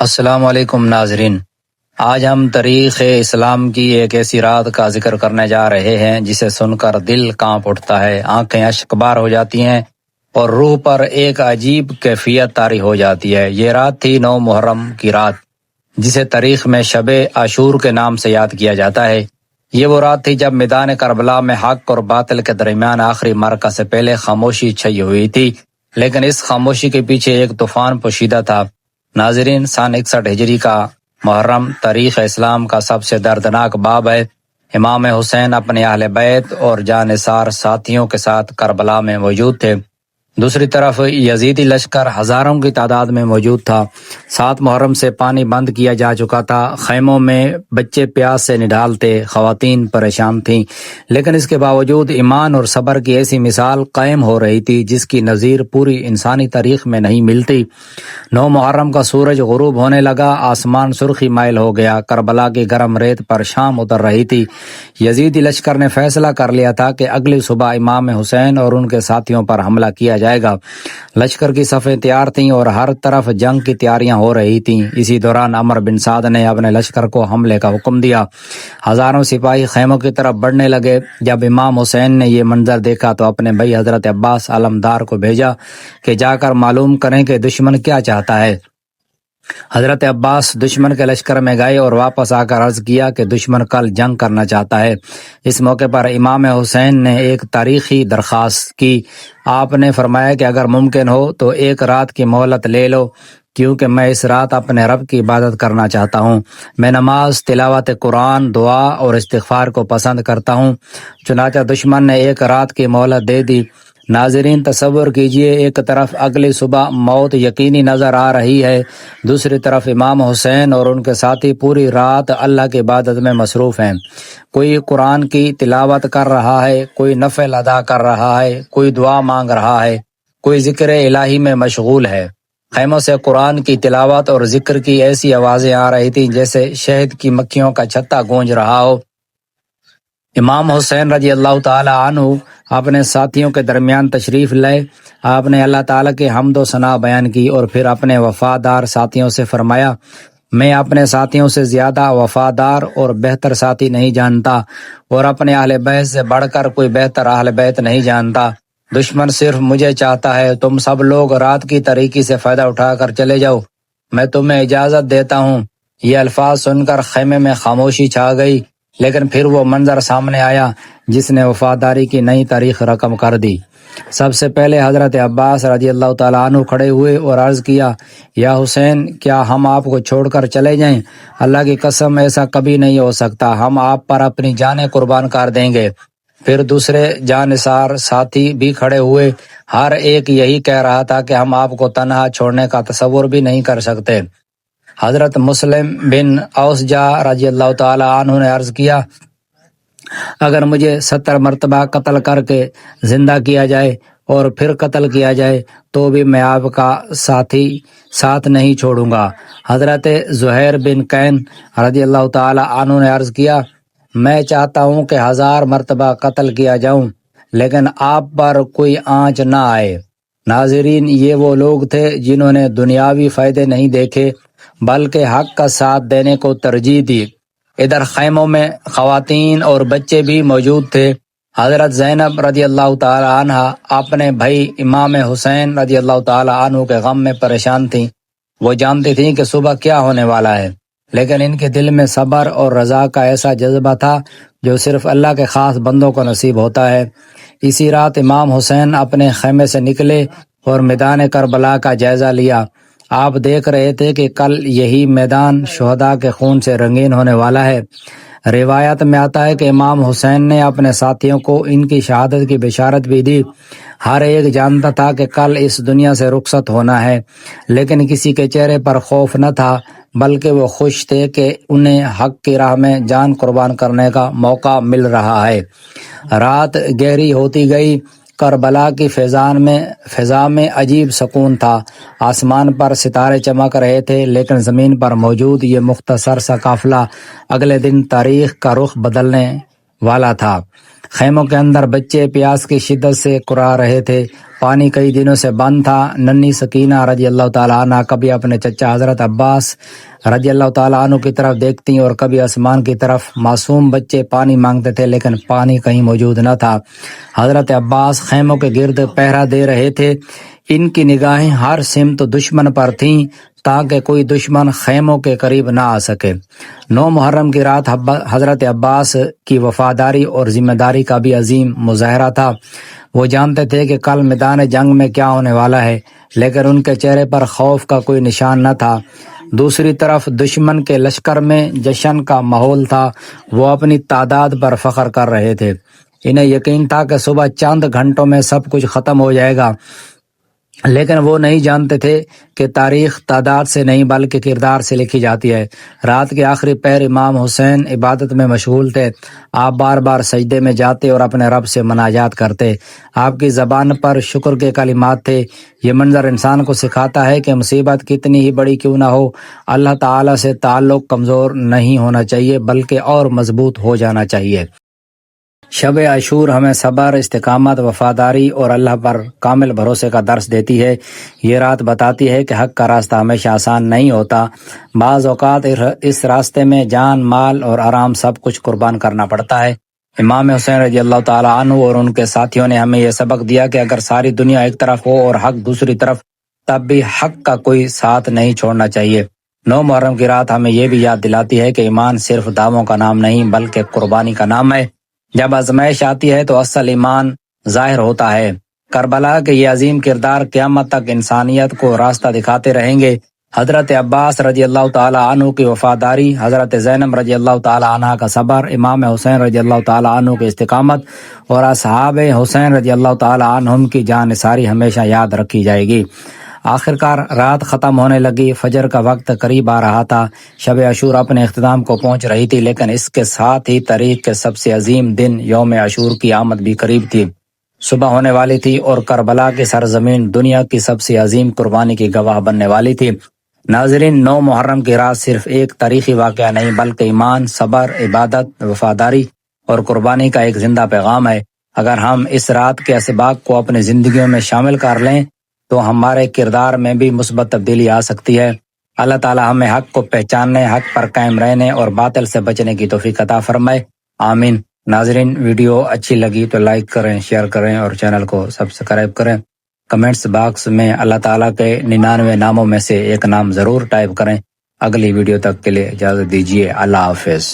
السلام علیکم ناظرین، آج ہم تاریخ اسلام کی ایک ایسی رات کا ذکر کرنے جا رہے ہیں جسے سن کر دل کانپ اٹھتا ہے، آنکھیں اشکبار ہو جاتی ہیں اور روح پر ایک عجیب کیفیت طاری ہو جاتی ہے۔ یہ رات تھی 9 محرم کی رات، جسے تاریخ میں شب عاشور کے نام سے یاد کیا جاتا ہے۔ یہ وہ رات تھی جب میدان کربلا میں حق اور باطل کے درمیان آخری معرکہ سے پہلے خاموشی چھائی ہوئی تھی، لیکن اس خاموشی کے پیچھے ایک طوفان پوشیدہ تھا۔ ناظرین، سن 61 ہجری کا محرم تاریخ اسلام کا سب سے دردناک باب ہے۔ امام حسین اپنے اہل بیت اور جانثار ساتھیوں کے ساتھ کربلا میں موجود تھے۔ دوسری طرف یزیدی لشکر ہزاروں کی تعداد میں موجود تھا۔ 7 محرم سے پانی بند کیا جا چکا تھا، خیموں میں بچے پیاس سے نڈال تھے، خواتین پریشان تھیں، لیکن اس کے باوجود ایمان اور صبر کی ایسی مثال قائم ہو رہی تھی جس کی نظیر پوری انسانی تاریخ میں نہیں ملتی۔ 9 محرم کا سورج غروب ہونے لگا، آسمان سرخی مائل ہو گیا، کربلا کی گرم ریت پر شام اتر رہی تھی۔ یزیدی لشکر نے فیصلہ کر لیا تھا کہ اگلی صبح امام حسین اور ان کے ساتھیوں پر حملہ کیا جائے گا۔ لشکر کی صفیں تیار تھیں اور ہر طرف جنگ کی تیاریاں ہو رہی تھیں۔ اسی دوران عمر بن سعد نے اپنے لشکر کو حملے کا حکم دیا۔ ہزاروں سپاہی خیموں کی طرف بڑھنے لگے۔ جب امام حسین نے یہ منظر دیکھا تو اپنے بھائی حضرت عباس علمدار کو بھیجا کہ جا کر معلوم کریں کہ دشمن کیا چاہتا ہے۔ حضرت عباس دشمن کے لشکر میں گئے اور واپس آ کر عرض کیا کہ دشمن کل جنگ کرنا چاہتا ہے۔ اس موقع پر امام حسین نے ایک تاریخی درخواست کی۔ آپ نے فرمایا کہ اگر ممکن ہو تو ایک رات کی مہلت لے لو، کیونکہ میں اس رات اپنے رب کی عبادت کرنا چاہتا ہوں۔ میں نماز، تلاوت قرآن، دعا اور استغفار کو پسند کرتا ہوں۔ چنانچہ دشمن نے ایک رات کی مہلت دے دی۔ ناظرین، تصور کیجئے، ایک طرف اگلی صبح موت یقینی نظر آ رہی ہے، دوسری طرف امام حسین اور ان کے ساتھی پوری رات اللہ کی عبادت میں مصروف ہیں۔ کوئی قرآن کی تلاوت کر رہا ہے، کوئی نفل ادا کر رہا ہے، کوئی دعا مانگ رہا ہے، کوئی ذکر الہی میں مشغول ہے۔ خیموں سے قرآن کی تلاوت اور ذکر کی ایسی آوازیں آ رہی تھیں جیسے شہد کی مکھیوں کا چھتا گونج رہا ہو۔ امام حسین رضی اللہ تعالی عنہ اپنے ساتھیوں کے درمیان تشریف لائے۔ آپ نے اللہ تعالیٰ کی حمد و ثنا بیان کی اور پھر اپنے وفادار ساتھیوں سے فرمایا، میں اپنے ساتھیوں سے زیادہ وفادار اور بہتر ساتھی نہیں جانتا اور اپنے اہل بیت سے بڑھ کر کوئی بہتر اہل بیت نہیں جانتا۔ دشمن صرف مجھے چاہتا ہے، تم سب لوگ رات کی تاریکی سے فائدہ اٹھا کر چلے جاؤ، میں تمہیں اجازت دیتا ہوں۔ یہ الفاظ سن کر خیمے میں خاموشی چھا گئی، لیکن پھر وہ منظر سامنے آیا جس نے وفاداری کی نئی تاریخ رقم کر دی۔ سب سے پہلے حضرت عباس رضی اللہ تعالیٰ عنہ کھڑے ہوئے اور عرض کیا، یا حسین، کیا ہم آپ کو چھوڑ کر چلے جائیں؟ اللہ کی قسم، ایسا کبھی نہیں ہو سکتا، ہم آپ پر اپنی جانیں قربان کر دیں گے۔ پھر دوسرے جانثار ساتھی بھی کھڑے ہوئے، ہر ایک یہی کہہ رہا تھا کہ ہم آپ کو تنہا چھوڑنے کا تصور بھی نہیں کر سکتے۔ حضرت مسلم بن اوسجا رضی اللہ تعالی عنہ نے عرض کیا، اگر مجھے 70 مرتبہ قتل کر کے زندہ کیا جائے اور پھر قتل کیا جائے تو بھی میں آپ کا ساتھ نہیں چھوڑوں گا۔ حضرت زہیر بن کین رضی اللہ تعالی عنہ نے عرض کیا، میں چاہتا ہوں کہ 1000 مرتبہ قتل کیا جاؤں لیکن آپ پر کوئی آنچ نہ آئے۔ ناظرین، یہ وہ لوگ تھے جنہوں نے دنیاوی فائدے نہیں دیکھے بلکہ حق کا ساتھ دینے کو ترجیح دی۔ ادھر خیموں میں خواتین اور بچے بھی موجود تھے۔ حضرت زینب رضی اللہ تعالی عنہ اپنے بھائی امام حسین رضی اللہ تعالی عنہ کے غم میں پریشان تھیں۔ وہ جانتی تھیں کہ صبح کیا ہونے والا ہے، لیکن ان کے دل میں صبر اور رضا کا ایسا جذبہ تھا جو صرف اللہ کے خاص بندوں کو نصیب ہوتا ہے۔ اسی رات امام حسین اپنے خیمے سے نکلے اور میدان کربلا کا جائزہ لیا۔ آپ دیکھ رہے تھے کہ کل یہی میدان شہداء کے خون سے رنگین ہونے والا ہے۔ روایت میں آتا ہے کہ امام حسین نے اپنے ساتھیوں کو ان کی شہادت کی بشارت بھی دی۔ ہر ایک جانتا تھا کہ کل اس دنیا سے رخصت ہونا ہے، لیکن کسی کے چہرے پر خوف نہ تھا بلکہ وہ خوش تھے کہ انہیں حق کی راہ میں جان قربان کرنے کا موقع مل رہا ہے۔ رات گہری ہوتی گئی۔ کربلا کی فضا میں عجیب سکون تھا۔ آسمان پر ستارے چمک رہے تھے، لیکن زمین پر موجود یہ مختصر سا قافلہ اگلے دن تاریخ کا رخ بدلنے والا تھا۔ خیموں کے اندر بچے پیاس کی شدت سے کرا رہے تھے، پانی کئی دنوں سے بند تھا۔ ننھی سکینہ رضی اللہ تعالیٰ عنہ کبھی اپنے چچا حضرت عباس رضی اللہ تعالیٰ عنہ کی طرف دیکھتی اور کبھی آسمان کی طرف۔ معصوم بچے پانی مانگتے تھے لیکن پانی کہیں موجود نہ تھا۔ حضرت عباس خیموں کے گرد پہرا دے رہے تھے، ان کی نگاہیں ہر سمت دشمن پر تھیں تاکہ کوئی دشمن خیموں کے قریب نہ آ سکے۔ 9 محرم کی رات حضرت عباس کی وفاداری اور ذمہ داری کا بھی عظیم مظاہرہ تھا۔ وہ جانتے تھے کہ کل میدان جنگ میں کیا ہونے والا ہے، لیکن ان کے چہرے پر خوف کا کوئی نشان نہ تھا۔ دوسری طرف دشمن کے لشکر میں جشن کا ماحول تھا، وہ اپنی تعداد پر فخر کر رہے تھے۔ انہیں یقین تھا کہ صبح چند گھنٹوں میں سب کچھ ختم ہو جائے گا، لیکن وہ نہیں جانتے تھے کہ تاریخ تعداد سے نہیں بلکہ کردار سے لکھی جاتی ہے۔ رات کے آخری پہر امام حسین عبادت میں مشغول تھے۔ آپ بار بار سجدے میں جاتے اور اپنے رب سے مناجات کرتے۔ آپ کی زبان پر شکر کے کلمات تھے۔ یہ منظر انسان کو سکھاتا ہے کہ مصیبت کتنی ہی بڑی کیوں نہ ہو، اللہ تعالیٰ سے تعلق کمزور نہیں ہونا چاہیے بلکہ اور مضبوط ہو جانا چاہیے۔ شب عاشور ہمیں صبر، استقامت، وفاداری اور اللہ پر کامل بھروسے کا درس دیتی ہے۔ یہ رات بتاتی ہے کہ حق کا راستہ ہمیشہ آسان نہیں ہوتا، بعض اوقات اس راستے میں جان، مال اور آرام سب کچھ قربان کرنا پڑتا ہے۔ امام حسین رضی اللہ تعالیٰ عنہ اور ان کے ساتھیوں نے ہمیں یہ سبق دیا کہ اگر ساری دنیا ایک طرف ہو اور حق دوسری طرف، تب بھی حق کا کوئی ساتھ نہیں چھوڑنا چاہیے۔ 9 محرم کی رات ہمیں یہ بھی یاد دلاتی ہے کہ ایمان صرف دعووں کا نام نہیں بلکہ قربانی کا نام ہے۔ جب آزمائش آتی ہے تو اصل ایمان ظاہر ہوتا ہے۔ کربلا کے یہ عظیم کردار قیامت تک انسانیت کو راستہ دکھاتے رہیں گے۔ حضرت عباس رضی اللہ تعالیٰ عنہ کی وفاداری، حضرت زینب رضی اللہ تعالیٰ عنہ کا صبر، امام حسین رضی اللہ تعالیٰ عنہ کی استقامت اور اصحاب حسین رضی اللہ تعالیٰ عنہم کی جانثاری ہمیشہ یاد رکھی جائے گی۔ آخرکار رات ختم ہونے لگی، فجر کا وقت قریب آ رہا تھا، شب عاشور اپنے اختتام کو پہنچ رہی تھی، لیکن اس کے ساتھ ہی تاریخ کے سب سے عظیم دن یوم عاشور کی آمد بھی قریب تھی۔ صبح ہونے والی تھی اور کربلا کی سرزمین دنیا کی سب سے عظیم قربانی کی گواہ بننے والی تھی۔ ناظرین، 9 محرم کی رات صرف ایک تاریخی واقعہ نہیں بلکہ ایمان، صبر، عبادت، وفاداری اور قربانی کا ایک زندہ پیغام ہے۔ اگر ہم اس رات کے اسباق کو اپنی زندگیوں میں شامل کر لیں تو ہمارے کردار میں بھی مثبت تبدیلی آ سکتی ہے۔ اللہ تعالی ہمیں حق کو پہچاننے، حق پر قائم رہنے اور باطل سے بچنے کی توفیق عطا فرمائے، آمین۔ ناظرین، ویڈیو اچھی لگی تو لائک کریں، شیئر کریں اور چینل کو سبسکرائب کریں۔ کمنٹس باکس میں اللہ تعالیٰ کے 99 ناموں میں سے ایک نام ضرور ٹائپ کریں۔ اگلی ویڈیو تک کے لیے اجازت دیجیے، اللہ حافظ۔